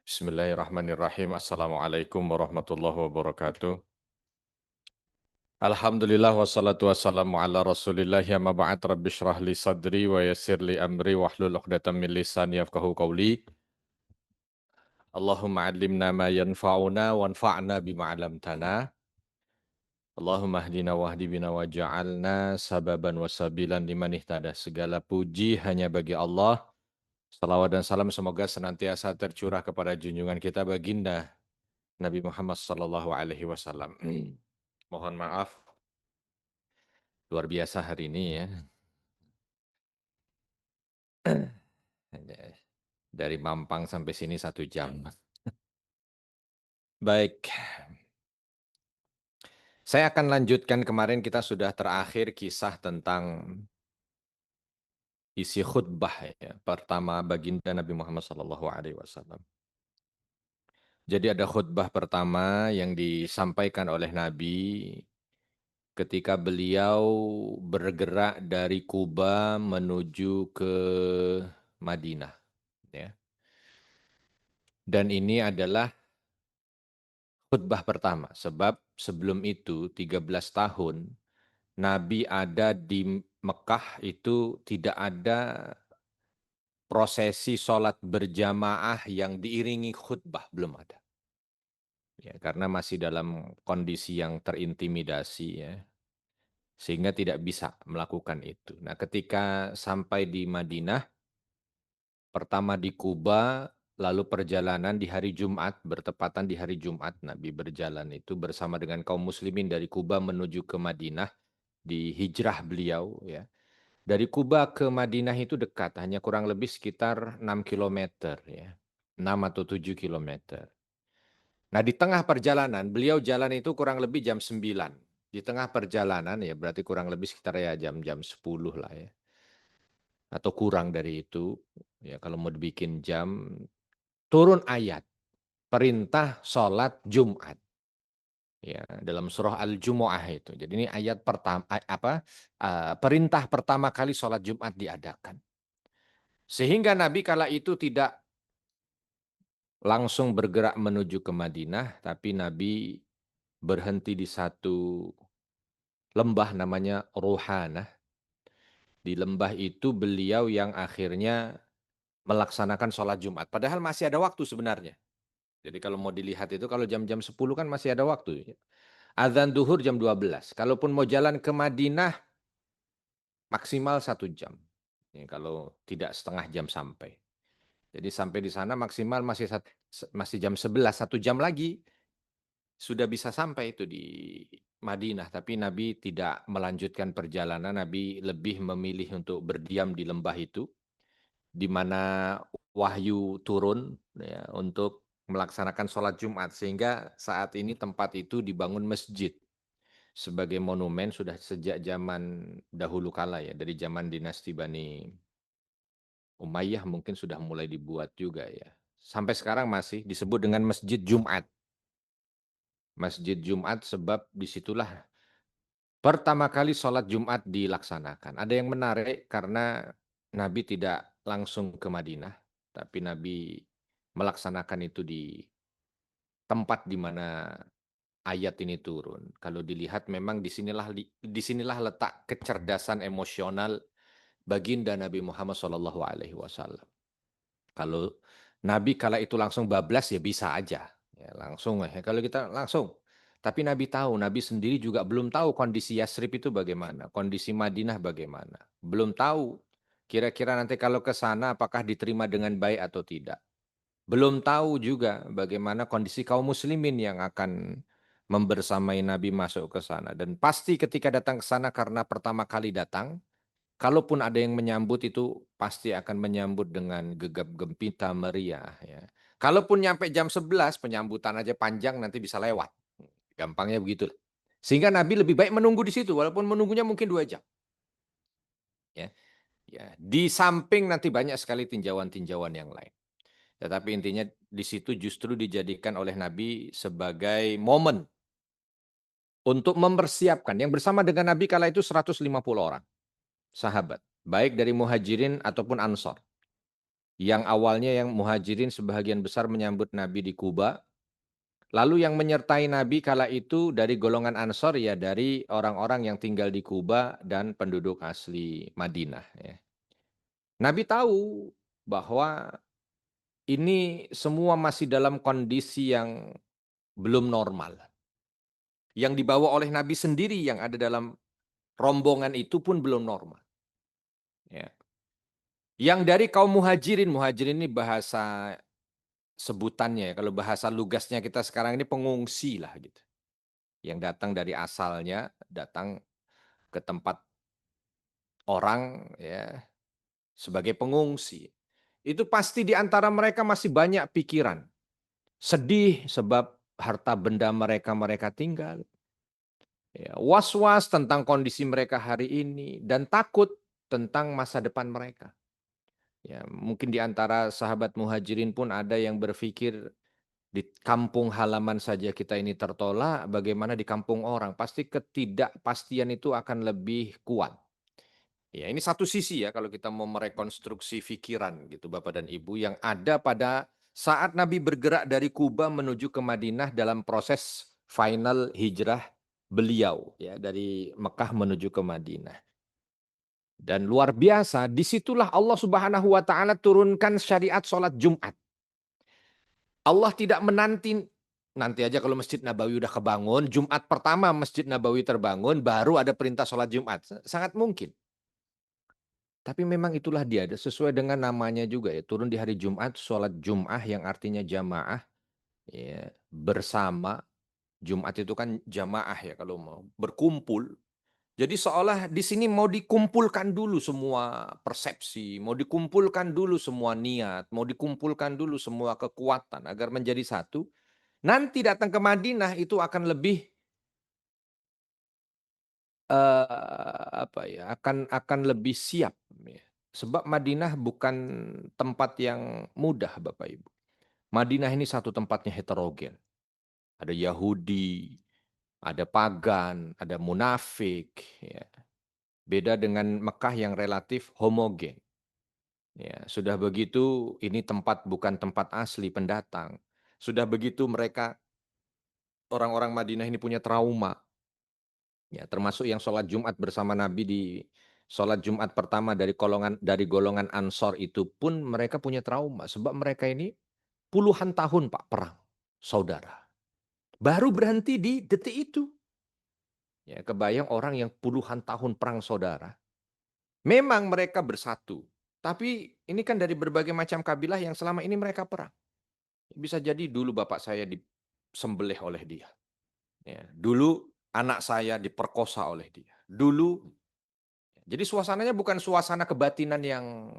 Bismillahirrahmanirrahim. Assalamualaikum warahmatullahi wabarakatuh. Alhamdulillah wassalatu wassalamu ala rasulillah ya ma ba'd rabbi syrah li sadri wa yassir li amri wahlul 'uqdatam min lisani yafqahu qawli. Allahumma 'allimna ma yanfa'una wanfa'na bima 'allamtana. Allahumma hdina wahdi bina waj'alna sababan wasabilan liman ihtada. Segala puji hanya bagi Allah. Salawat dan salam semoga senantiasa tercurah kepada junjungan kita baginda Nabi Muhammad sallallahu alaihi wasallam. Mohon maaf, luar biasa hari ini ya. Dari Mampang sampai sini 1 jam. Baik, saya akan lanjutkan kemarin kita sudah terakhir kisah tentang isi khutbah ya, pertama baginda Nabi Muhammad sallallahu alaihi wasallam. Jadi ada khutbah pertama yang disampaikan oleh Nabi ketika beliau bergerak dari Kuba menuju ke Madinah. Ya. Dan ini adalah khutbah pertama, sebab sebelum itu 13 tahun Nabi ada di Mekah itu tidak ada prosesi sholat berjamaah yang diiringi khutbah, belum ada. Ya, karena masih dalam kondisi yang terintimidasi ya, sehingga tidak bisa melakukan itu. Nah, ketika sampai di Madinah, pertama di Kuba, lalu perjalanan di hari Jumat, bertepatan di hari Jumat, Nabi berjalan itu bersama dengan kaum muslimin dari Kuba menuju ke Madinah di hijrah beliau ya. Dari Kuba ke Madinah itu dekat, hanya kurang lebih sekitar 6 kilometer ya. 6 atau 7 kilometer. Nah, di tengah perjalanan, beliau jalan itu kurang lebih jam 9. Di tengah perjalanan ya berarti kurang lebih sekitar ya jam-jam 10 lah ya. Atau kurang dari itu. Ya kalau mau dibikin jam, turun ayat perintah sholat Jumat. Ya, dalam surah Al-Jumu'ah itu. Jadi ini ayat pertama perintah pertama kali sholat Jumat diadakan. Sehingga Nabi kala itu tidak langsung bergerak menuju ke Madinah, tapi Nabi berhenti di satu lembah namanya Ruhanah. Di lembah itu beliau yang akhirnya melaksanakan sholat Jumat. Padahal masih ada waktu sebenarnya. Jadi kalau mau dilihat itu kalau jam-jam 10 kan masih ada waktu. Adzan duhur jam 12. Kalaupun mau jalan ke Madinah maksimal 1 jam. Ya, kalau tidak setengah jam sampai. Jadi sampai di sana maksimal masih jam 11, 1 jam lagi sudah bisa sampai itu di Madinah. Tapi Nabi tidak melanjutkan perjalanan. Nabi lebih memilih untuk berdiam di lembah itu, di mana wahyu turun ya, untuk melaksanakan sholat Jumat. Sehingga saat ini tempat itu dibangun masjid sebagai monumen sudah sejak zaman dahulu kala ya, dari zaman dinasti Bani Umayyah mungkin sudah mulai dibuat juga ya. Sampai sekarang masih disebut dengan Masjid Jumat. Masjid Jumat sebab disitulah pertama kali sholat Jumat dilaksanakan. Ada yang menarik karena Nabi tidak langsung ke Madinah, tapi Nabi melaksanakan itu di tempat di mana ayat ini turun. Kalau dilihat memang disinilah letak kecerdasan emosional baginda Nabi Muhammad SAW. Kalau Nabi kala itu langsung bablas ya bisa aja, ya langsung ya. Kalau kita langsung, tapi Nabi tahu, Nabi sendiri juga belum tahu kondisi Yasrib itu bagaimana, kondisi Madinah bagaimana, belum tahu. Kira-kira nanti kalau ke sana apakah diterima dengan baik atau tidak. Belum tahu juga bagaimana kondisi kaum muslimin yang akan membersamai Nabi masuk ke sana. Dan pasti ketika datang ke sana karena pertama kali datang, kalaupun ada yang menyambut itu pasti akan menyambut dengan gegap gempita meriah ya. Kalaupun nyampe jam 11 penyambutan aja panjang nanti bisa lewat. Gampangnya begitu. Sehingga Nabi lebih baik menunggu di situ walaupun menunggunya mungkin 2 jam. Ya. Ya, di samping nanti banyak sekali tinjauan-tinjauan yang lain. Tetapi intinya di situ justru dijadikan oleh Nabi sebagai momen untuk mempersiapkan. Yang bersama dengan Nabi kala itu 150 orang sahabat, baik dari Muhajirin ataupun Ansor. Yang awalnya yang Muhajirin sebagian besar menyambut Nabi di Kuba, lalu yang menyertai Nabi kala itu dari golongan Ansor ya dari orang-orang yang tinggal di Kuba dan penduduk asli Madinah ya. Nabi tahu bahwa ini semua masih dalam kondisi yang belum normal. Yang dibawa oleh Nabi sendiri yang ada dalam rombongan itu pun belum normal. Ya. Yang dari kaum muhajirin, muhajirin ini bahasa sebutannya ya, kalau bahasa lugasnya kita sekarang ini pengungsi lah gitu. Yang datang dari asalnya, datang ke tempat orang ya sebagai pengungsi. Itu pasti di antara mereka masih banyak pikiran. Sedih sebab harta benda mereka tinggal. Ya, was-was tentang kondisi mereka hari ini dan takut tentang masa depan mereka. Ya, mungkin di antara sahabat muhajirin pun ada yang berpikir di kampung halaman saja kita ini tertolak, bagaimana di kampung orang? Pasti ketidakpastian itu akan lebih kuat. Ya, ini satu sisi ya kalau kita mau merekonstruksi pikiran gitu Bapak dan Ibu yang ada pada saat Nabi bergerak dari Kuba menuju ke Madinah dalam proses final hijrah beliau ya dari Mekah menuju ke Madinah. Dan luar biasa, disitulah Allah Subhanahu wa taala turunkan syariat sholat Jumat. Allah tidak menanti nanti aja kalau Masjid Nabawi udah kebangun, Jumat pertama Masjid Nabawi terbangun, baru ada perintah sholat Jumat. Sangat mungkin. Tapi memang itulah dia, sesuai dengan namanya juga ya, turun di hari Jumat, sholat Jum'ah yang artinya jamaah, ya, bersama. Jumat itu kan jamaah ya kalau mau berkumpul. Jadi seolah di sini mau dikumpulkan dulu semua persepsi, mau dikumpulkan dulu semua niat, mau dikumpulkan dulu semua kekuatan agar menjadi satu. Nanti datang ke Madinah itu akan lebih apa ya, akan lebih siap ya. Sebab Madinah bukan tempat yang mudah Bapak Ibu. Madinah ini satu tempatnya heterogen. Ada Yahudi, ada pagan, ada munafik ya. Beda dengan Mekah yang relatif homogen. Ya, sudah begitu ini tempat bukan tempat asli pendatang. Sudah begitu mereka orang-orang Madinah ini punya trauma. Ya, termasuk yang sholat Jumat bersama Nabi di sholat Jumat pertama dari golongan Ansor itu pun mereka punya trauma sebab mereka ini puluhan tahun Pak perang, saudara. Baru berhenti di detik itu. Ya, kebayang orang yang puluhan tahun perang saudara. Memang mereka bersatu, tapi ini kan dari berbagai macam kabilah yang selama ini mereka perang. Bisa jadi dulu bapak saya disembelih oleh dia. Ya, dulu anak saya diperkosa oleh dia. Dulu jadi suasananya bukan suasana kebatinan yang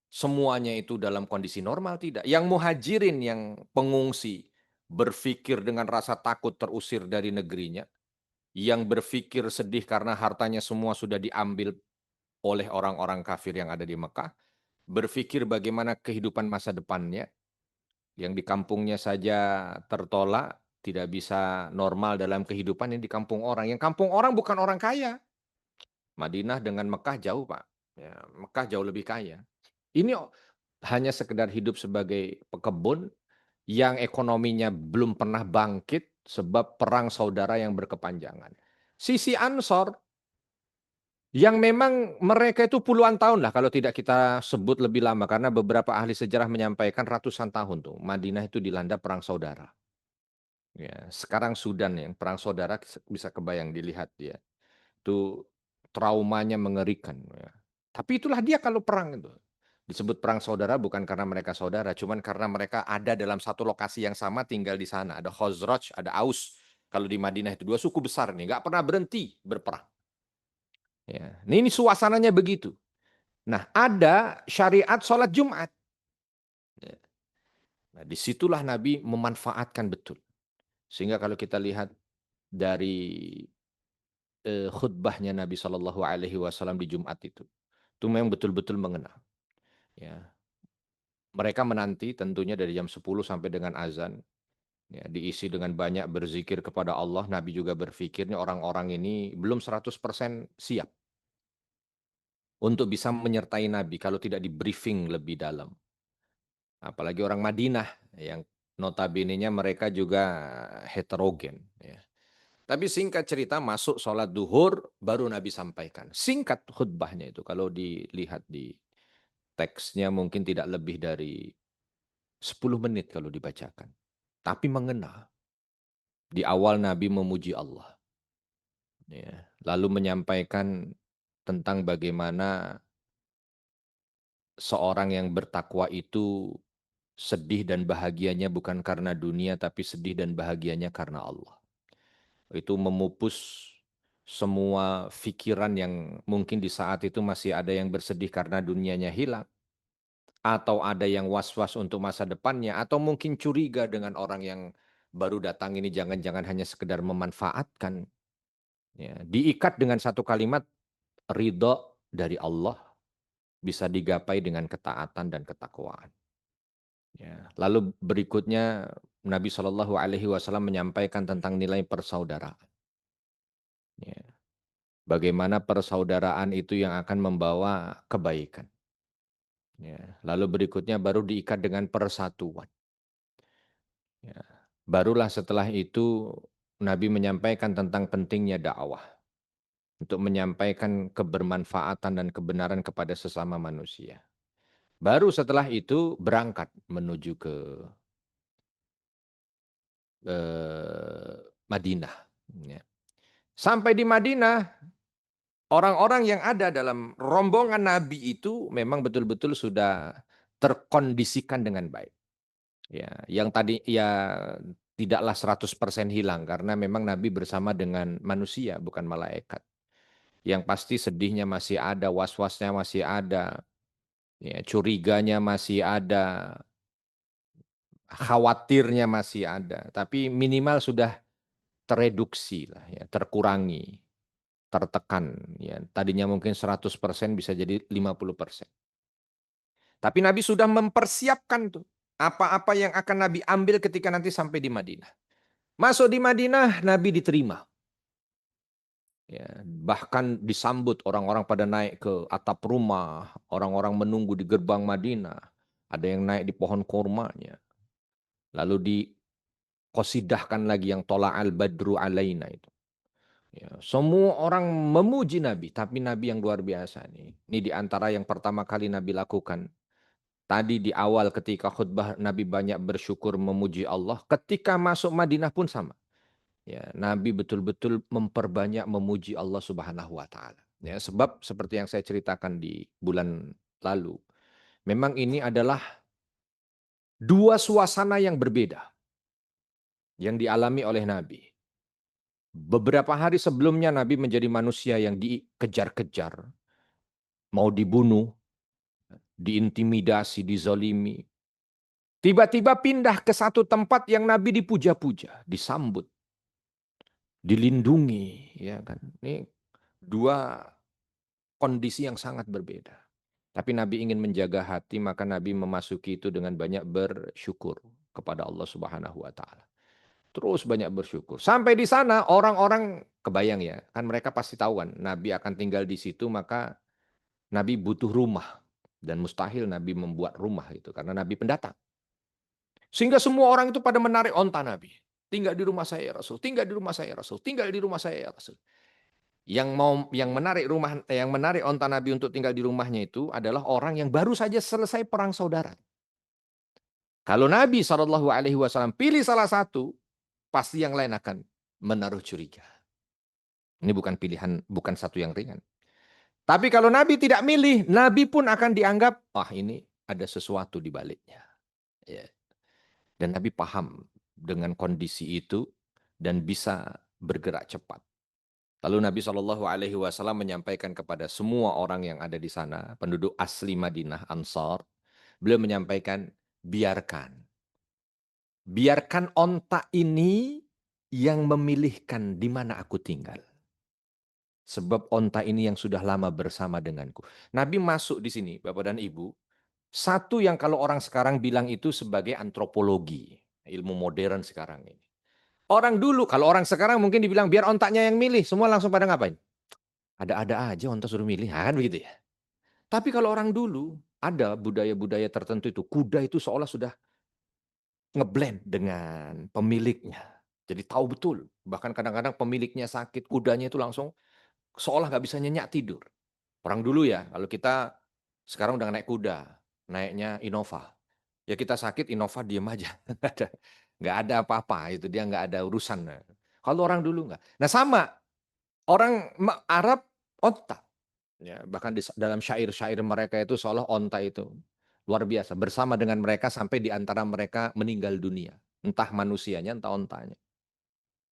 semuanya itu dalam kondisi normal, tidak. Yang muhajirin, yang pengungsi, berpikir dengan rasa takut terusir dari negerinya, yang berpikir sedih karena hartanya semua sudah diambil oleh orang-orang kafir yang ada di Mekah, berpikir bagaimana kehidupan masa depannya, yang di kampungnya saja tertolak, tidak bisa normal dalam kehidupan yang di kampung orang. Yang kampung orang bukan orang kaya. Madinah dengan Mekah jauh, Pak. Ya, Mekah jauh lebih kaya. Ini hanya sekedar hidup sebagai pekebun yang ekonominya belum pernah bangkit sebab perang saudara yang berkepanjangan. Sisi Ansor yang memang mereka itu puluhan tahun lah kalau tidak kita sebut lebih lama karena beberapa ahli sejarah menyampaikan ratusan tahun tuh Madinah itu dilanda perang saudara. Ya, sekarang Sudan yang perang saudara bisa kebayang dilihat ya. Itu traumanya mengerikan ya. Tapi itulah dia kalau perang itu. Disebut perang saudara bukan karena mereka saudara, cuman karena mereka ada dalam satu lokasi yang sama tinggal di sana. Ada Khazraj, ada Aus. Kalau di Madinah itu dua suku besar nih, nggak pernah berhenti berperang. Ya. Ini suasananya begitu. Nah, ada syariat sholat Jumat. Ya. Nah, disitulah Nabi memanfaatkan betul. Sehingga kalau kita lihat dari khutbahnya Nabi Shallallahu Alaihi Wasallam di Jumat itu memang betul-betul mengena. Ya, mereka menanti tentunya dari jam 10 sampai dengan azan, ya, diisi dengan banyak berzikir kepada Allah. Nabi juga berpikirnya orang-orang ini belum 100% siap. untuk bisa menyertai Nabi kalau tidak di-briefing lebih dalam. Apalagi orang Madinah yang notabene-nya mereka juga heterogen, ya. Tapi singkat cerita masuk sholat duhur baru Nabi sampaikan. Singkat khutbahnya itu kalau dilihat di teksnya mungkin tidak lebih dari 10 menit kalau dibacakan. Tapi mengena. Di awal Nabi memuji Allah. Ya. Lalu menyampaikan tentang bagaimana seorang yang bertakwa itu sedih dan bahagianya bukan karena dunia, tapi sedih dan bahagianya karena Allah. Itu memupus semua pikiran yang mungkin di saat itu masih ada yang bersedih karena dunianya hilang, atau ada yang was-was untuk masa depannya, atau mungkin curiga dengan orang yang baru datang ini jangan-jangan hanya sekedar memanfaatkan. Ya, diikat dengan satu kalimat, ridho dari Allah bisa digapai dengan ketaatan dan ketakwaan. Ya. Lalu berikutnya Nabi Shallallahu Alaihi Wasallam menyampaikan tentang nilai persaudaraan. Ya. Bagaimana persaudaraan itu yang akan membawa kebaikan. Ya. Lalu berikutnya baru diikat dengan persatuan. Ya. Barulah setelah itu Nabi menyampaikan tentang pentingnya dakwah untuk menyampaikan kebermanfaatan dan kebenaran kepada sesama manusia. Baru setelah itu berangkat menuju ke Madinah. Ya. Sampai di Madinah, orang-orang yang ada dalam rombongan Nabi itu memang betul-betul sudah terkondisikan dengan baik. Ya, yang tadi ya tidaklah 100% hilang karena memang Nabi bersama dengan manusia bukan malaikat. Yang pasti sedihnya masih ada, was-wasnya masih ada, ya, curiganya masih ada, khawatirnya masih ada, tapi minimal sudah tereduksi lah ya, terkurangi, tertekan ya. Tadinya mungkin 100% bisa jadi 50%. Tapi Nabi sudah mempersiapkan tuh apa-apa yang akan Nabi ambil ketika nanti sampai di Madinah. Masuk di Madinah, Nabi diterima. Ya, bahkan disambut orang-orang pada naik ke atap rumah, orang-orang menunggu di gerbang Madinah. Ada yang naik di pohon kurmanya. Lalu dikosidahkan lagi yang tola al-badru alaina itu. Ya, semua orang memuji Nabi, tapi Nabi yang luar biasa nih. Ini di antara yang pertama kali Nabi lakukan. Tadi di awal ketika khutbah Nabi banyak bersyukur memuji Allah, ketika masuk Madinah pun sama. Ya, Nabi betul-betul memperbanyak memuji Allah Subhanahu wa taala. Ya, sebab seperti yang saya ceritakan di bulan lalu, memang ini adalah dua suasana yang berbeda yang dialami oleh Nabi. Beberapa hari sebelumnya Nabi menjadi manusia yang dikejar-kejar, mau dibunuh, diintimidasi, dizolimi. Tiba-tiba pindah ke satu tempat yang Nabi dipuja-puja, disambut, dilindungi, ya kan. Ini dua kondisi yang sangat berbeda. Tapi Nabi ingin menjaga hati, maka Nabi memasuki itu dengan banyak bersyukur kepada Allah Subhanahu wa taala. Terus banyak bersyukur. Sampai di sana orang-orang kebayang ya, kan mereka pasti tahu kan Nabi akan tinggal di situ, maka Nabi butuh rumah dan mustahil Nabi membuat rumah itu karena Nabi pendatang. Sehingga semua orang itu pada menarik onta Nabi. Tinggal di rumah saya ya Rasul, tinggal di rumah saya ya Rasul, tinggal di rumah saya ya Rasul. Yang menarik onta Nabi untuk tinggal di rumahnya itu adalah orang yang baru saja selesai perang saudara. Kalau Nabi SAW pilih salah satu, pasti yang lain akan menaruh curiga. Ini bukan pilihan, bukan satu yang ringan. Tapi kalau Nabi tidak milih, Nabi pun akan dianggap, wah ini ada sesuatu di baliknya. Ya. Dan Nabi paham dengan kondisi itu dan bisa bergerak cepat. Lalu Nabi SAW menyampaikan kepada semua orang yang ada di sana, penduduk asli Madinah, Ansar, beliau menyampaikan, biarkan. Biarkan onta ini yang memilihkan di mana aku tinggal. Sebab onta ini yang sudah lama bersama denganku. Nabi masuk di sini, Bapak dan Ibu. Satu yang kalau orang sekarang bilang itu sebagai antropologi. Ilmu modern sekarang ini. Orang dulu, kalau orang sekarang mungkin dibilang biar ontaknya yang milih. Semua langsung pada ngapain? Ada-ada aja onta suruh milih. Nah, kan begitu ya. Tapi kalau orang dulu, ada budaya-budaya tertentu itu, kuda itu seolah sudah ngeblend dengan pemiliknya. Jadi tahu betul, bahkan kadang-kadang pemiliknya sakit, kudanya itu langsung seolah nggak bisa nyenyak tidur. Orang dulu ya, kalau kita sekarang udah naik kuda, naiknya Innova. Ya kita sakit Innova diem aja, nggak ada apa-apa, itu dia nggak ada urusan. Kalau orang dulu nggak. Nah sama, orang Arab onta. Ya, bahkan dalam syair-syair mereka itu seolah onta itu luar biasa. Bersama dengan mereka sampai di antara mereka meninggal dunia. Entah manusianya, entah ontanya.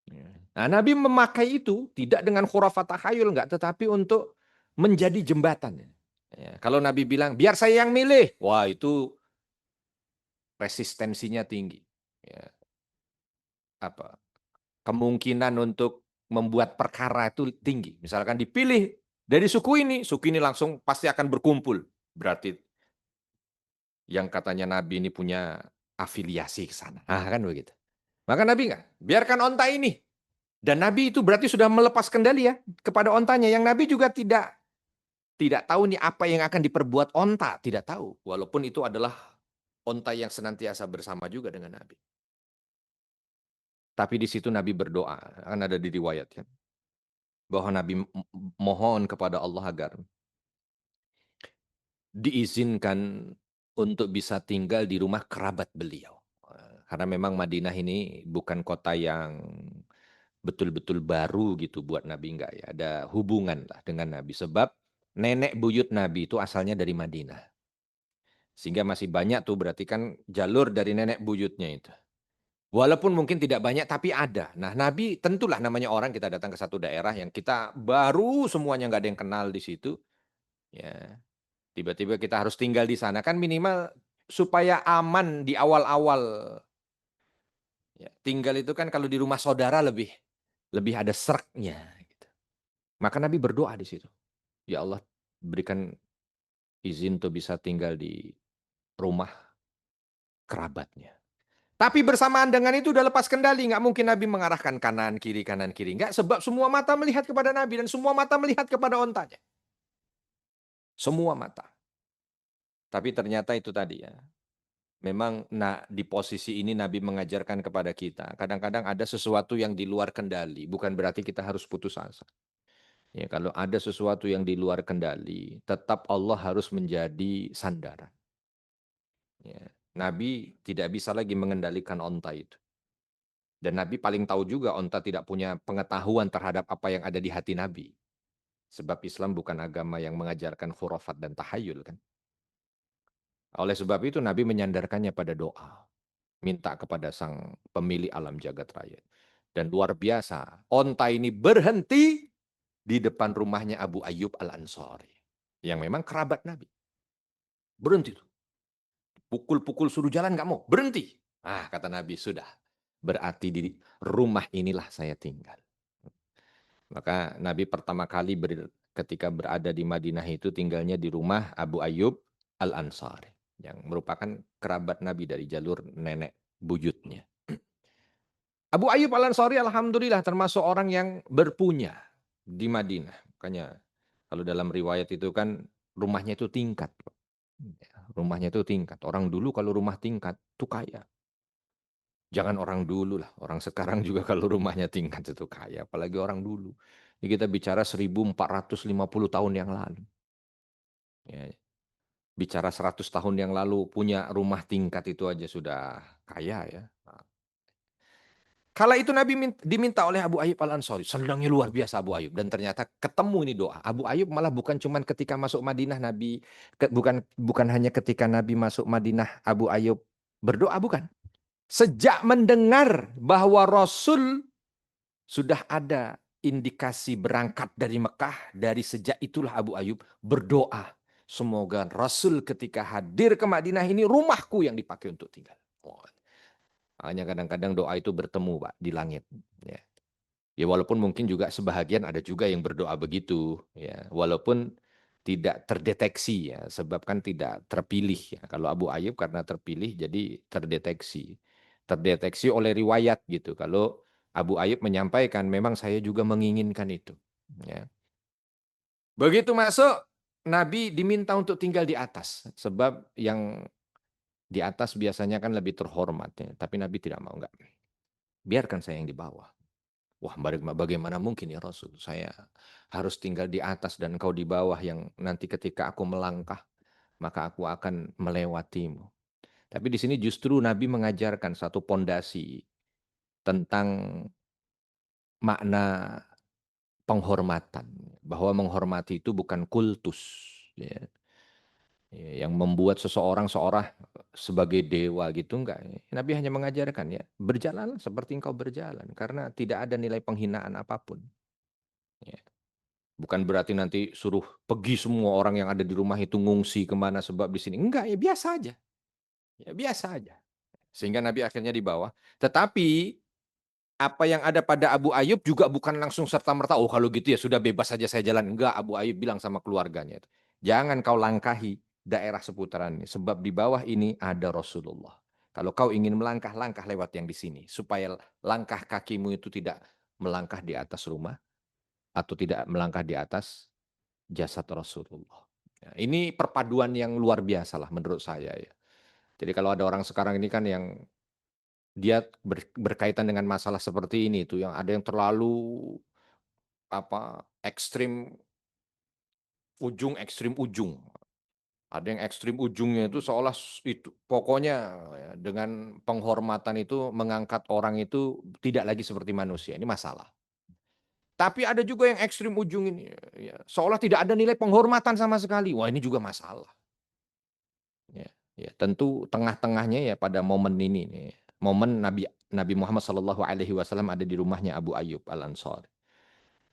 Ya. Nah, Nabi memakai itu tidak dengan khurafat takhayul enggak, tetapi untuk menjadi jembatan. Ya, kalau Nabi bilang, biar saya yang milih. Wah, itu resistensinya tinggi. Ya, apa kemungkinan untuk membuat perkara itu tinggi. Misalkan dipilih dari suku ini langsung pasti akan berkumpul. Berarti yang katanya Nabi ini punya afiliasi ke sana. Nah, kan begitu. Maka Nabi enggak, biarkan onta ini. Dan Nabi itu berarti sudah melepas kendali ya kepada ontanya. Yang Nabi juga tidak tahu nih apa yang akan diperbuat onta, tidak tahu. Walaupun itu adalah onta yang senantiasa bersama juga dengan Nabi. Tapi di situ Nabi berdoa, kan ada di riwayat kan, bahwa Nabi mohon kepada Allah agar diizinkan untuk bisa tinggal di rumah kerabat beliau. Karena memang Madinah ini bukan kota yang betul-betul baru gitu buat Nabi, enggak ya. Ada hubungan lah dengan Nabi. Sebab nenek buyut Nabi itu asalnya dari Madinah. Sehingga masih banyak tuh berarti kan jalur dari nenek buyutnya itu. Walaupun mungkin tidak banyak tapi ada. Nah Nabi tentulah namanya orang kita datang ke satu daerah yang kita baru semuanya nggak ada yang kenal di situ. Ya, tiba-tiba kita harus tinggal di sana kan minimal supaya aman di awal-awal. Ya, tinggal itu kan kalau di rumah saudara lebih lebih ada seraknya. Gitu. Maka Nabi berdoa di situ. Ya Allah berikan izin untuk bisa tinggal di rumah kerabatnya. Tapi bersamaan dengan itu udah lepas kendali. Nggak mungkin Nabi mengarahkan kanan kiri kanan kiri. Nggak, sebab semua mata melihat kepada Nabi dan semua mata melihat kepada ontanya. Semua mata. Tapi ternyata itu tadi ya. Memang nah, di posisi ini Nabi mengajarkan kepada kita. Kadang-kadang ada sesuatu yang di luar kendali. Bukan berarti kita harus putus asa. Ya, kalau ada sesuatu yang di luar kendali, tetap Allah harus menjadi sandaran. Ya. Nabi tidak bisa lagi mengendalikan onta itu. Dan Nabi paling tahu juga onta tidak punya pengetahuan terhadap apa yang ada di hati Nabi. Sebab Islam bukan agama yang mengajarkan khurafat dan tahayul kan. Oleh sebab itu Nabi menyandarkannya pada doa. Minta kepada sang pemilik alam jagat raya. Dan luar biasa, onta ini berhenti di depan rumahnya Abu Ayyub Al-Ansari. Yang memang kerabat Nabi. Berhenti tuh. Pukul-pukul suruh jalan nggak mau. Berhenti. Ah, kata Nabi, sudah. Berarti di rumah inilah saya tinggal. Maka Nabi pertama kali ketika berada di Madinah itu tinggalnya di rumah Abu Ayyub Al-Ansari. Yang merupakan kerabat Nabi dari jalur nenek buyutnya. Abu Ayyub Al-Ansari alhamdulillah termasuk orang yang berpunya di Madinah. Makanya kalau dalam riwayat itu kan rumahnya itu tingkat. Rumahnya itu tingkat. Orang dulu kalau rumah tingkat itu kaya. Jangan orang dulu lah, orang sekarang juga kalau rumahnya tingkat itu kaya, apalagi orang dulu. Ini kita bicara 1450 tahun yang lalu. Ya, bicara 100 tahun yang lalu punya rumah tingkat itu aja sudah kaya ya. Kala itu Nabi diminta oleh Abu Ayyub Al-Ansari, senangnya luar biasa Abu Ayyub dan ternyata ketemu ini doa. Abu Ayyub malah bukan cuman ketika masuk Madinah Nabi bukan bukan hanya ketika Nabi masuk Madinah Abu Ayyub berdoa bukan. Sejak mendengar bahwa Rasul sudah ada indikasi berangkat dari Mekah, dari sejak itulah Abu Ayyub berdoa. Semoga Rasul ketika hadir ke Madinah ini rumahku yang dipakai untuk tinggal. Hanya kadang-kadang doa itu bertemu Pak di langit. Ya. Ya walaupun mungkin juga sebahagian ada juga yang berdoa begitu. Ya. Walaupun tidak terdeteksi ya, sebab kan tidak terpilih ya. Kalau Abu Ayyub karena terpilih jadi terdeteksi. Terdeteksi oleh riwayat gitu. Kalau Abu Ayyub menyampaikan memang saya juga menginginkan itu. Ya. Begitu masuk Nabi diminta untuk tinggal di atas, sebab yang di atas biasanya kan lebih terhormat ya, tapi Nabi tidak mau, enggak. Biarkan saya yang di bawah. Wah, bagaimana mungkin ya Rasul, saya harus tinggal di atas dan engkau di bawah yang nanti ketika aku melangkah, maka aku akan melewatimu. Tapi di sini justru Nabi mengajarkan satu pondasi tentang makna penghormatan, bahwa menghormati itu bukan kultus, ya. Yang membuat seseorang seorang sebagai dewa gitu enggak. Nabi hanya mengajarkan ya, berjalanlah seperti engkau berjalan karena tidak ada nilai penghinaan apapun. Ya. Bukan berarti nanti suruh pergi semua orang yang ada di rumah itu ngungsi kemana sebab di sini. Enggak, ya biasa aja. Ya biasa aja. Sehingga Nabi akhirnya di bawah. Tetapi apa yang ada pada Abu Ayyub juga bukan langsung serta-merta, oh kalau gitu ya sudah bebas saja saya jalan. Enggak, Abu Ayyub bilang sama keluarganya itu, jangan kau langkahi daerah seputaran ini, sebab di bawah ini ada Rasulullah. Kalau kau ingin melangkah, langkah lewat yang di sini, supaya langkah kakimu itu tidak melangkah di atas rumah, atau tidak melangkah di atas jasad Rasulullah. Ya, ini perpaduan yang luar biasa lah menurut saya ya. Jadi kalau ada orang sekarang ini kan yang dia berkaitan dengan masalah seperti ini tuh, yang ada yang terlalu ekstrim ujung, ekstrim ujung. Ada yang ekstrim ujungnya itu seolah itu pokoknya ya, dengan penghormatan itu mengangkat orang itu tidak lagi seperti manusia. Ini masalah. Tapi ada juga yang ekstrim ujung ini ya, seolah tidak ada nilai penghormatan sama sekali. Wah, ini juga masalah. Ya, ya tentu tengah-tengahnya ya pada momen ini nih. Momen Nabi Nabi Muhammad SAW ada di rumahnya Abu Ayyub Al-Ansari.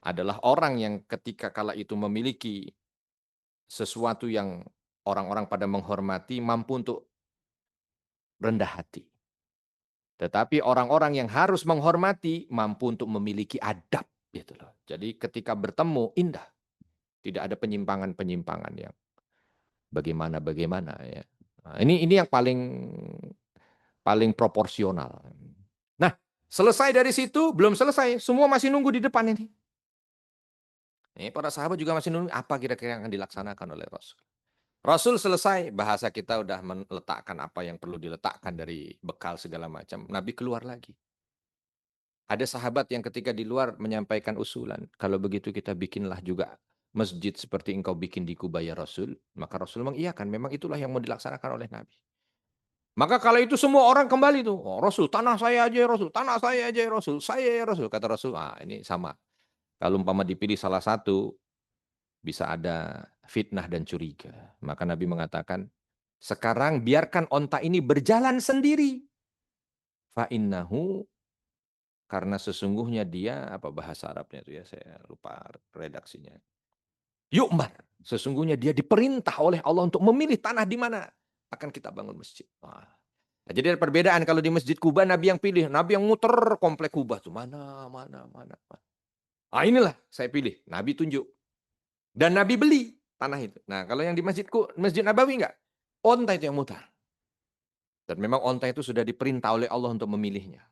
Adalah orang yang ketika kala itu memiliki sesuatu yang orang-orang pada menghormati, mampu untuk rendah hati. Tetapi orang-orang yang harus menghormati, mampu untuk memiliki adab gitu loh. Jadi ketika bertemu indah, tidak ada penyimpangan-penyimpangan yang bagaimana-bagaimana ya. Nah, ini yang paling paling proporsional. Nah, selesai dari situ, belum selesai, semua masih nunggu di depan ini. Ini para sahabat juga masih nunggu apa kira-kira yang akan dilaksanakan oleh Rasul. Rasul selesai, bahasa kita udah meletakkan apa yang perlu diletakkan dari bekal segala macam. Nabi keluar lagi. Ada sahabat yang ketika di luar menyampaikan usulan, kalau begitu kita bikinlah juga masjid seperti engkau bikin di Kuba ya Rasul. Maka Rasul mengiyakan, memang itulah yang mau dilaksanakan oleh Nabi. Maka kala itu semua orang kembali tuh, oh, Rasul, tanah saya aja ya Rasul, tanah saya aja ya Rasul, saya ya Rasul. Kata Rasul, ah ini sama. Kalau umpama dipilih salah satu, bisa ada fitnah dan curiga. Maka Nabi mengatakan, sekarang biarkan onta ini berjalan sendiri. Fa'innahu, karena sesungguhnya dia, apa bahasa Arabnya itu ya, saya lupa redaksinya. Yu'mar, sesungguhnya dia diperintah oleh Allah untuk memilih tanah di mana akan kita bangun masjid. Wah. Nah, jadi ada perbedaan kalau di Masjid Kuba Nabi yang pilih, Nabi yang muter komplek Kuba tuh mana. Ah inilah saya pilih, Nabi tunjuk. Dan Nabi beli tanah itu. Nah, kalau yang di Masjid Nabawi enggak, onta itu yang mutar. Dan memang onta itu sudah diperintah oleh Allah untuk memilihnya.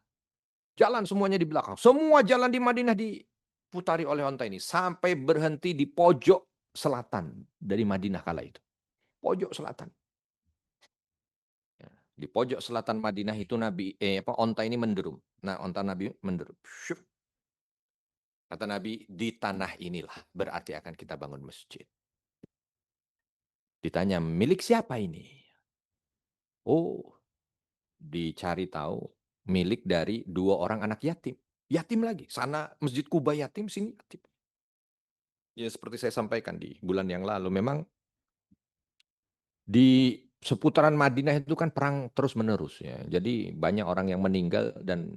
Jalan semuanya di belakang. Semua jalan di Madinah diputari oleh onta ini. Sampai berhenti di pojok selatan dari Madinah kala itu. Pojok selatan. Ya, di pojok selatan Madinah itu onta ini menderum. Nah, onta Nabi menderum. Syup. Kata Nabi, di tanah inilah berarti akan kita bangun masjid. Ditanya, milik siapa ini? Oh, dicari tahu milik dari 2 orang anak yatim. Yatim lagi, sana Masjid Kuba yatim, sini yatim. Ya seperti saya sampaikan di bulan yang lalu, memang di seputaran Madinah itu kan perang terus-menerus ya. Jadi banyak orang yang meninggal dan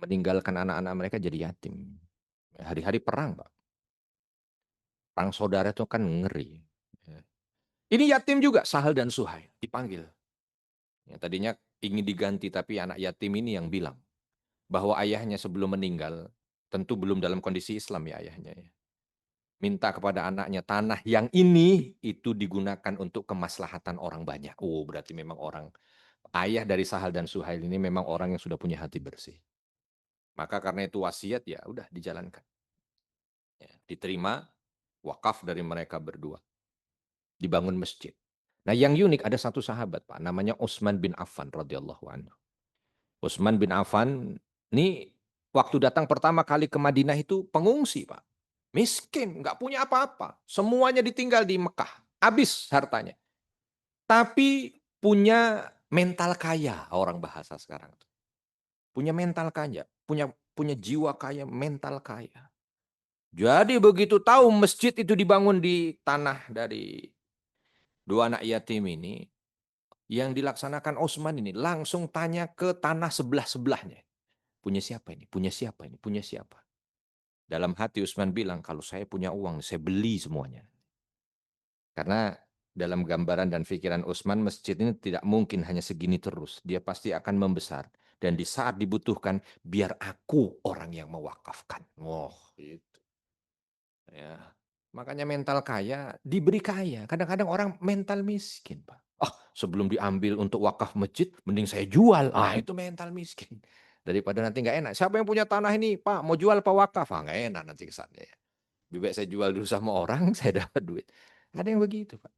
meninggalkan anak-anak mereka jadi yatim. Hari-hari perang, Pak. Perang saudara itu kan ngeri. Ya. Ini yatim juga, Sahal dan Suhail, dipanggil. Ya, tadinya ingin diganti, tapi anak yatim ini yang bilang bahwa ayahnya sebelum meninggal, tentu belum dalam kondisi Islam ya ayahnya ya. Minta kepada anaknya, tanah yang ini itu digunakan untuk kemaslahatan orang banyak. Oh, berarti memang orang ayah dari Sahal dan Suhail ini memang orang yang sudah punya hati bersih. Maka karena itu wasiat ya udah dijalankan. Ya, diterima wakaf dari mereka berdua. dibangun masjid. Nah yang unik ada satu sahabat Pak, namanya Utsman bin Affan radhiyallahu anhu. Utsman bin Affan ini waktu datang pertama kali ke Madinah itu pengungsi Pak. Miskin, nggak punya apa-apa. Semuanya ditinggal di Mekah. Habis hartanya. Tapi punya mental kaya, orang bahasa sekarang. Punya mental kaya, punya punya jiwa kaya, mental kaya. Jadi begitu tahu masjid itu dibangun di tanah dari dua anak yatim ini, yang dilaksanakan Utsman ini langsung tanya ke tanah sebelah-sebelahnya. Punya siapa ini? Punya siapa ini? Punya siapa? Dalam hati Utsman bilang, kalau saya punya uang, saya beli semuanya. Karena dalam gambaran dan pikiran Utsman, masjid ini tidak mungkin hanya segini terus. Dia pasti akan membesar. Dan di saat dibutuhkan, biar aku orang yang mewakafkan. Oh, itu. Ya. Makanya mental kaya diberi kaya. Kadang-kadang orang mental miskin, Pak. Ah, sebelum diambil untuk wakaf masjid, mending saya jual. Ah, itu mental miskin. Daripada nanti nggak enak. Siapa yang punya tanah ini, Pak? Mau jual apa wakaf? Ah, nggak enak nanti kesannya ya. Lebih baik saya jual dulu sama orang, saya dapat duit. Ada yang begitu, Pak.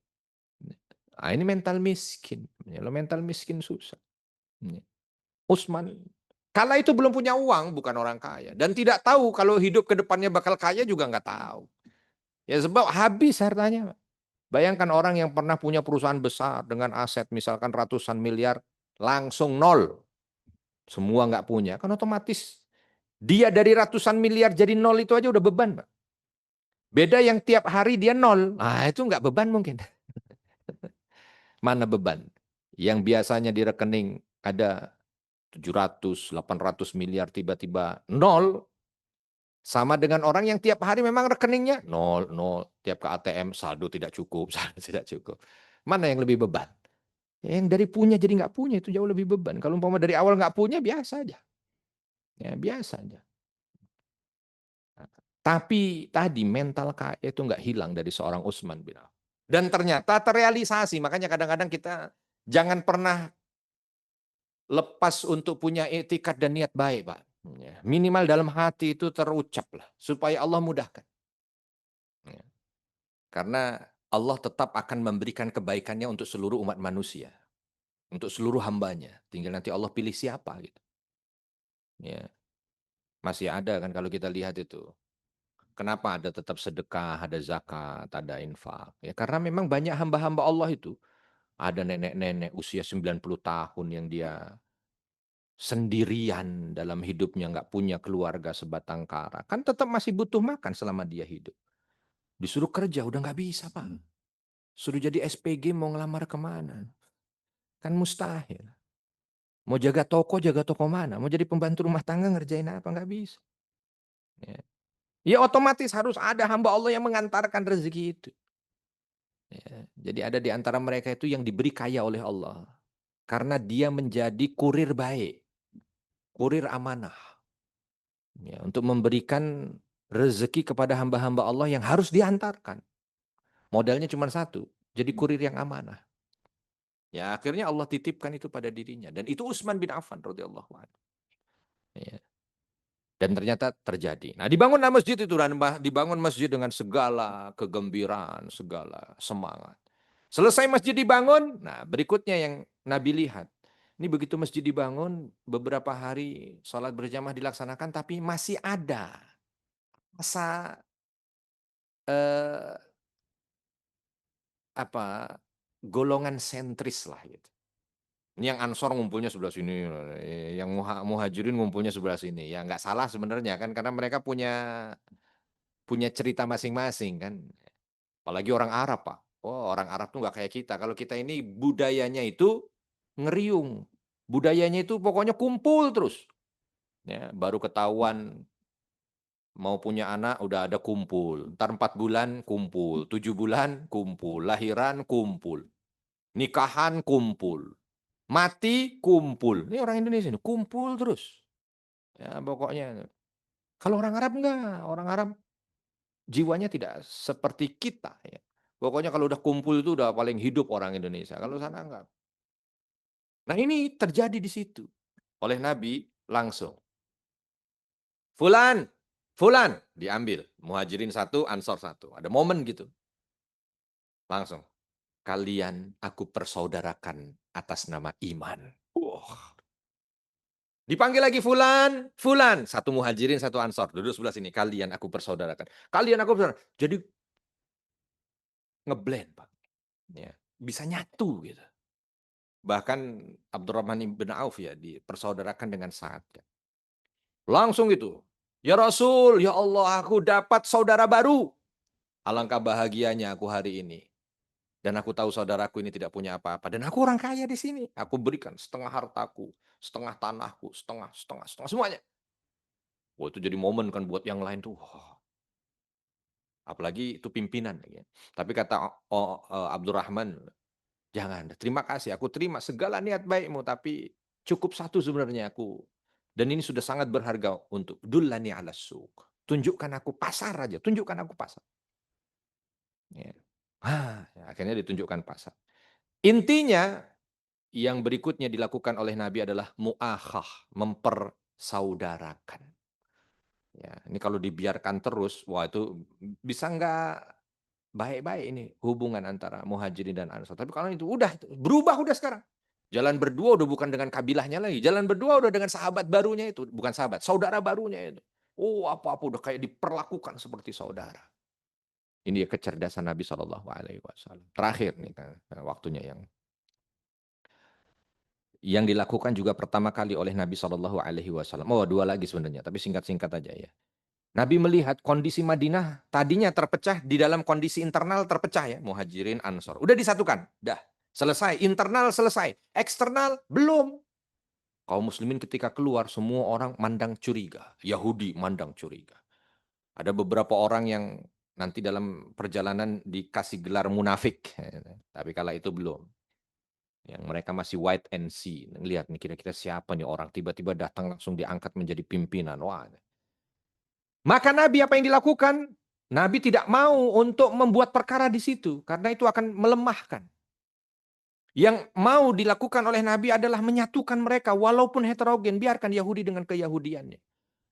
Ah, ini mental miskin. Kalau mental miskin susah. Utsman kala itu belum punya uang, bukan orang kaya. Dan tidak tahu kalau hidup ke depannya bakal kaya juga nggak tahu. Ya sebab habis hartanya. Bayangkan orang yang pernah punya perusahaan besar dengan aset misalkan ratusan miliar, langsung nol. Semua nggak punya. Kan otomatis dia dari ratusan miliar jadi nol itu aja udah beban, Pak. Beda yang tiap hari dia nol. Ah, itu nggak beban mungkin. Mana beban? Yang biasanya di rekening ada 700, 800 miliar tiba-tiba nol, sama dengan orang yang tiap hari memang rekeningnya nol, nol. Tiap ke ATM saldo tidak cukup, saldo tidak cukup. Mana yang lebih beban? Yang dari punya jadi nggak punya itu jauh lebih beban. Kalau umpama dari awal nggak punya biasa aja. Ya, biasa aja. Tapi tadi mental kaya itu nggak hilang dari seorang Utsman bin Affan. Dan ternyata terrealisasi. Makanya kadang-kadang kita jangan pernah lepas untuk punya etikat dan niat baik, Pak. Ya, minimal dalam hati itu terucap lah, supaya Allah mudahkan. Ya, karena Allah tetap akan memberikan kebaikannya untuk seluruh umat manusia, untuk seluruh hambanya. Tinggal nanti Allah pilih siapa gitu. Ya, masih ada kan kalau kita lihat itu. Kenapa ada tetap sedekah, ada zakat, ada infak? Ya karena memang banyak hamba-hamba Allah itu. Ada nenek-nenek usia 90 tahun yang dia sendirian dalam hidupnya, nggak punya keluarga sebatang kara. Kan tetap masih butuh makan selama dia hidup. Disuruh kerja udah nggak bisa, Pak. Suruh jadi SPG mau ngelamar kemana? Kan mustahil. Mau jaga toko mana? Mau jadi pembantu rumah tangga ngerjain apa? Nggak bisa. Ya. Ya otomatis harus ada hamba Allah yang mengantarkan rezeki itu. Ya. Jadi ada di antara mereka itu yang diberi kaya oleh Allah. Karena dia menjadi kurir baik. Kurir amanah. Ya, untuk memberikan rezeki kepada hamba-hamba Allah yang harus diantarkan. Modalnya cuma satu, jadi kurir yang amanah. Ya akhirnya Allah titipkan itu pada dirinya. Dan itu Utsman bin Affan radhiyallahu anhu. Ya. Dan ternyata terjadi. Nah dibangunlah masjid itu, dan dibangun masjid dengan segala kegembiraan, segala semangat. Selesai masjid dibangun, nah berikutnya yang Nabi lihat. Ini begitu masjid dibangun, beberapa hari sholat berjamaah dilaksanakan, tapi masih ada masa eh, apa golongan sentris lah gitu. Ini yang Ansor ngumpulnya sebelah sini, yang Muhajirin ngumpulnya sebelah sini. Ya nggak salah sebenarnya kan, karena mereka punya punya cerita masing-masing kan. Apalagi orang Arab, Pak. Oh, orang Arab tuh nggak kayak kita. Kalau kita ini budayanya itu ngeriung. Budayanya itu pokoknya kumpul terus. Ya, baru ketahuan mau punya anak udah ada kumpul. Ntar 4 bulan kumpul, 7 bulan kumpul, lahiran kumpul, nikahan kumpul, mati kumpul. Ini orang Indonesia ini kumpul terus. Ya pokoknya. Kalau orang Arab enggak, orang Arab jiwanya tidak seperti kita ya. Pokoknya kalau udah kumpul itu udah paling hidup orang Indonesia. Kalau sana enggak. Nah ini terjadi di situ. Oleh Nabi langsung. Fulan, Fulan diambil. Muhajirin satu, Ansor satu. Ada momen gitu. Langsung. kalian aku persaudarakan atas nama iman. Wah. Dipanggil lagi fulan, fulan, satu muhajirin, satu ansor, duduk sebelah sini, kalian aku persaudarakan. Kalian aku jadi ngeblend, Pak, ya, bisa nyatu gitu. Bahkan Abdurrahman bin Auf ya dipersaudarakan dengan Sa'ad ya. Langsung itu, "Ya Rasul, ya Allah aku dapat saudara baru. Alangkah bahagianya aku hari ini. Dan aku tahu saudaraku ini tidak punya apa-apa dan aku orang kaya di sini. Aku berikan setengah hartaku, setengah tanahku, setengah setengah setengah, semuanya." Wah itu jadi momen kan buat yang lain tuh, wah, apalagi itu pimpinan ya. Tapi kata Abdurrahman, "Jangan, terima kasih, aku terima segala niat baikmu, tapi cukup satu sebenarnya aku, dan ini sudah sangat berharga untuk dullani 'alas suq." Tunjukkan aku pasar aja, tunjukkan aku pasar. Ya. Akhirnya ditunjukkan pasar. Intinya yang berikutnya dilakukan oleh Nabi adalah mu'akhah, mempersaudarakan. Ya, ini kalau dibiarkan terus, wah itu bisa nggak baik-baik ini hubungan antara Muhajirin dan Ansor. Tapi kalau itu udah berubah udah sekarang. Jalan berdua udah bukan dengan kabilahnya lagi, jalan berdua udah dengan sahabat barunya itu, bukan sahabat, saudara barunya itu. Oh, apa-apa udah kayak diperlakukan seperti saudara. Ini ya kecerdasan Nabi Shallallahu alaihi wasallam. Terakhir nih kan, waktunya yang dilakukan juga pertama kali oleh Nabi Shallallahu alaihi wasallam. Oh, 2 lagi sebenarnya, tapi singkat-singkat aja ya. Nabi melihat kondisi Madinah tadinya terpecah di dalam kondisi internal terpecah ya, Muhajirin, Ansor. Udah disatukan, dah. Selesai, internal selesai, eksternal belum. Kaum muslimin ketika keluar semua orang mandang curiga, Yahudi mandang curiga. Ada beberapa orang yang nanti dalam perjalanan dikasih gelar munafik, tapi kala itu belum. Yang mereka masih wait and see, lihat nih kira-kira siapa nih orang tiba-tiba datang langsung diangkat menjadi pimpinan. Wah, maka Nabi apa yang dilakukan? Nabi tidak mau untuk membuat perkara di situ, karena itu akan melemahkan. Yang mau dilakukan oleh Nabi adalah menyatukan mereka, walaupun heterogen, biarkan Yahudi dengan keyahudiannya.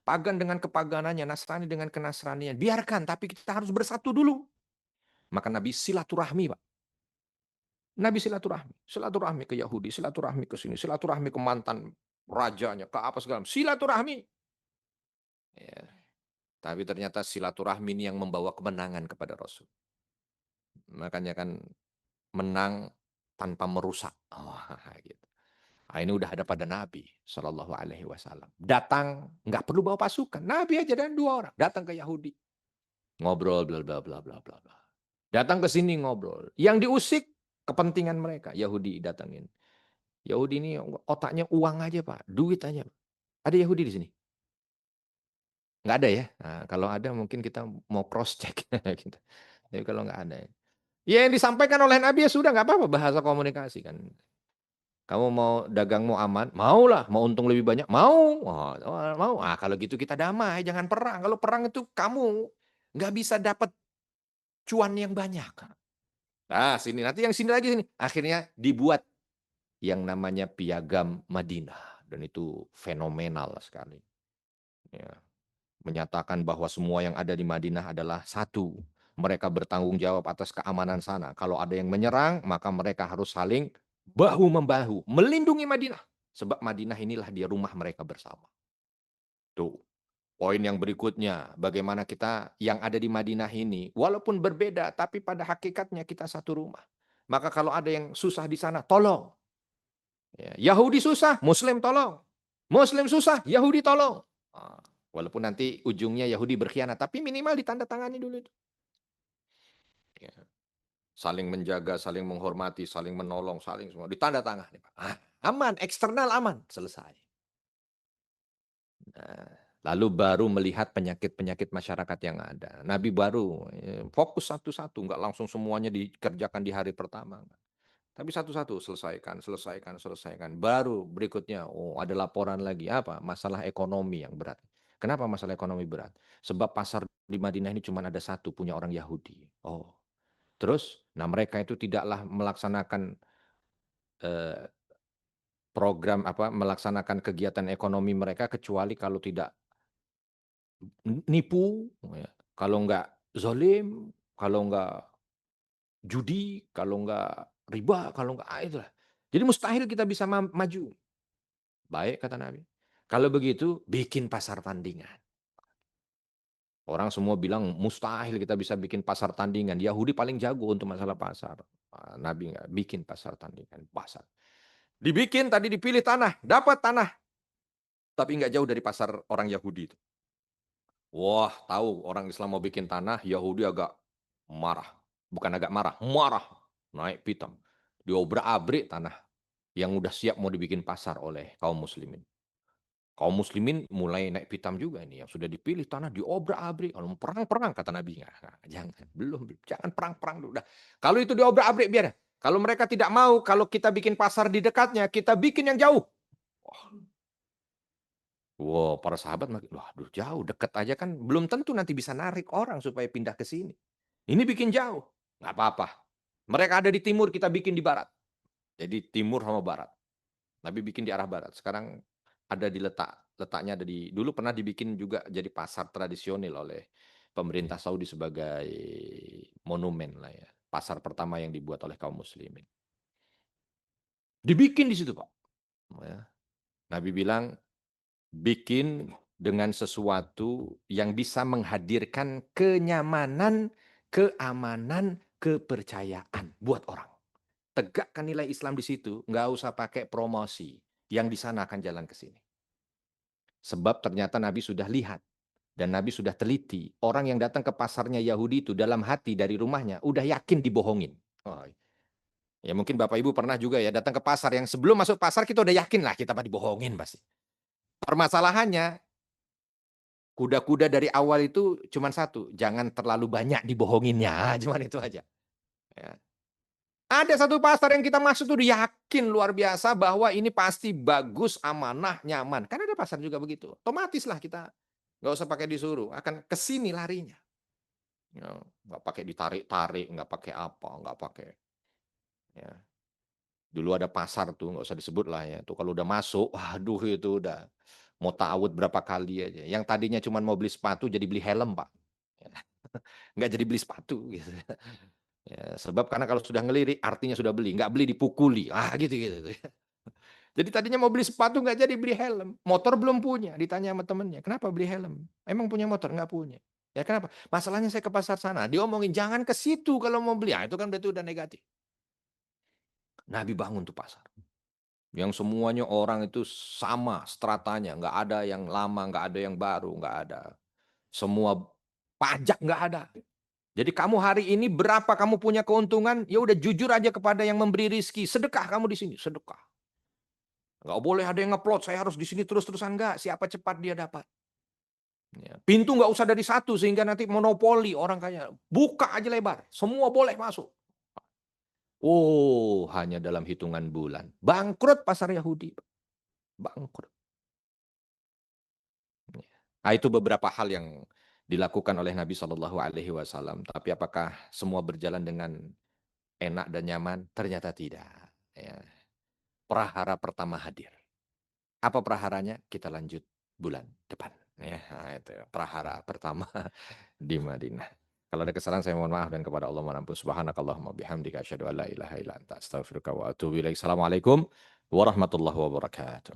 Pagan dengan kepaganannya, Nasrani dengan kenasranian, biarkan, tapi kita harus bersatu dulu. Maka Nabi silaturahmi, Pak. Nabi silaturahmi, silaturahmi ke Yahudi, silaturahmi ke sini, silaturahmi ke mantan rajanya, ke apa segala, silaturahmi. Ya, tapi ternyata silaturahmi ini yang membawa kemenangan kepada Rasul. Makanya kan menang tanpa merusak. Oh, gitu. Nah, ini udah ada pada Nabi Shallallahu Alaihi Wasallam. Datang nggak perlu bawa pasukan. Nabi aja dan 2 orang datang ke Yahudi, ngobrol bla bla bla bla bla bla. Datang ke sini ngobrol. Yang diusik kepentingan mereka. Yahudi datangin. Yahudi ini otaknya uang aja Pak, duit aja. Ada Yahudi di sini? Nggak ada ya. Nah, kalau ada mungkin kita mau cross check. Gitu. Tapi kalau nggak ada, ya yang disampaikan oleh Nabi ya sudah nggak apa-apa bahasa komunikasi kan. Kamu mau dagangmu aman? Maulah. Mau untung lebih banyak? Mau. Oh, oh, mau. Ah, kalau gitu kita damai, jangan perang. Kalau perang itu kamu nggak bisa dapat cuan yang banyak. Nah, sini nanti yang sini lagi sini. Akhirnya dibuat yang namanya Piagam Madinah dan itu fenomenal sekali. Ya, menyatakan bahwa semua yang ada di Madinah adalah satu. Mereka bertanggung jawab atas keamanan sana. Kalau ada yang menyerang, maka mereka harus saling bahu-membahu, melindungi Madinah. Sebab Madinah inilah dia rumah mereka bersama. Tuh, poin yang berikutnya, bagaimana kita yang ada di Madinah ini, walaupun berbeda, tapi pada hakikatnya kita satu rumah. Maka kalau ada yang susah di sana, tolong. Ya, Yahudi susah, Muslim tolong. Muslim susah, Yahudi tolong. Ah, walaupun nanti ujungnya Yahudi berkhianat, tapi minimal ditandatangani dulu itu. Ya, saling menjaga, saling menghormati, saling menolong, saling semua ditandatangani. Aman, eksternal aman, selesai. Nah, lalu baru melihat penyakit-penyakit masyarakat yang ada. Nabi baru fokus satu-satu, nggak langsung semuanya dikerjakan di hari pertama. Tapi satu-satu selesaikan, selesaikan, selesaikan. Baru berikutnya, oh ada laporan lagi apa? Masalah ekonomi yang berat. Kenapa masalah ekonomi berat? Sebab pasar di Madinah ini cuma ada satu, punya orang Yahudi. Oh, terus, nah mereka itu tidaklah melaksanakan eh, program apa, melaksanakan kegiatan ekonomi mereka kecuali kalau tidak nipu, ya. Kalau enggak zolim, kalau enggak judi, kalau nggak riba, kalau nggak itulah. Jadi mustahil kita bisa maju. Baik kata Nabi. Kalau begitu bikin pasar tandingan. Orang semua bilang mustahil kita bisa bikin pasar tandingan. Yahudi paling jago untuk masalah pasar. Nabi nggak bikin pasar tandingan, pasar. Dibikin tadi dipilih tanah, dapat tanah, tapi nggak jauh dari pasar orang Yahudi itu. Wah, tahu orang Islam mau bikin tanah, Yahudi agak marah. Bukan agak marah, marah. Naik pitam. Diobrak-abrik tanah yang udah siap mau dibikin pasar oleh kaum muslimin. Kaum muslimin mulai naik pitam juga ini, yang sudah dipilih tanah diobrak-abrik, kalau mau perang-perang kata Nabi, nggak, jangan, belum, jangan perang-perang dulu, udah. Kalau itu diobrak-abrik biar, kalau mereka tidak mau, kalau kita bikin pasar di dekatnya, kita bikin yang jauh. Wow, para sahabat makin, waduh jauh, dekat aja kan belum tentu nanti bisa narik orang supaya pindah ke sini. Ini bikin jauh, nggak apa-apa. Mereka ada di timur, kita bikin di barat. Jadi timur sama barat. Nabi bikin di arah barat. Sekarang ada di letaknya ada di dulu pernah dibikin juga jadi pasar tradisional oleh pemerintah Saudi sebagai monumen lah ya. Pasar pertama yang dibuat oleh kaum muslimin. Dibikin di situ, Pak. Ya. Nabi bilang, bikin dengan sesuatu yang bisa menghadirkan kenyamanan, keamanan, kepercayaan buat orang. Tegakkan nilai Islam di situ, nggak usah pakai promosi. Yang di sana akan jalan ke sini. Sebab ternyata Nabi sudah lihat dan Nabi sudah teliti. Orang yang datang ke pasarnya Yahudi itu dalam hati dari rumahnya udah yakin dibohongin. Oh, ya mungkin Bapak Ibu pernah juga ya datang ke pasar yang sebelum masuk pasar kita udah yakin lah kita dibohongin pasti. Permasalahannya kuda-kuda dari awal itu cuma satu, jangan terlalu banyak dibohonginnya, cuman itu aja. Ya. Ada satu pasar yang kita masuk tuh yakin luar biasa bahwa ini pasti bagus, amanah, nyaman. Kan ada pasar juga begitu. Otomatis lah kita nggak usah pakai disuruh, akan ke sini larinya. Ya, nggak pakai ditarik-tarik, nggak pakai apa, nggak pakai. Ya. Dulu ada pasar tuh, nggak usah disebut lah ya. Tuh kalau udah masuk, waduh itu udah mau ta'awud berapa kali aja. Yang tadinya cuma mau beli sepatu jadi beli helm, Pak. Ya. Nggak jadi beli sepatu gitu. Ya, sebab karena kalau sudah ngelirik artinya sudah beli, nggak beli dipukuli. Ah gitu gitu. Jadi tadinya mau beli sepatu nggak jadi beli helm. Motor belum punya, ditanya sama temennya, "Kenapa beli helm?" "Emang punya motor?" "Nggak punya." "Ya kenapa?" "Masalahnya saya ke pasar sana." Diomongin, "Jangan ke situ kalau mau beli." Ah, itu kan berarti udah negatif. Nabi bangun tuh pasar. Yang semuanya orang itu sama stratanya, nggak ada yang lama, nggak ada yang baru, nggak ada. Semua pajak nggak ada. Jadi kamu hari ini berapa kamu punya keuntungan, ya udah jujur aja kepada yang memberi rizki, sedekah kamu di sini, sedekah. Nggak boleh ada yang ngeplot, saya harus di sini terus-terusan, enggak, siapa cepat dia dapat. Ya. Pintu nggak usah dari satu sehingga nanti monopoli orang kaya. Buka aja lebar, semua boleh masuk. Oh, hanya dalam hitungan bulan. Bangkrut pasar Yahudi. Bangkrut. Nah, itu beberapa hal yang dilakukan oleh Nabi Shallallahu Alaihi Wasallam. Tapi apakah semua berjalan dengan enak dan nyaman? Ternyata tidak. Ya. Prahara pertama hadir. Apa praharanya? Kita lanjut bulan depan. Ya, nah itu prahara pertama di Madinah. Kalau ada kesalahan saya mohon maaf dan kepada Allah mohon ampun. Subhanakallahumma bihamdika asyhadu an la ilaha illa anta astaghfiruka wa atubu ilaik. Assalamualaikum warahmatullahi wabarakatuh.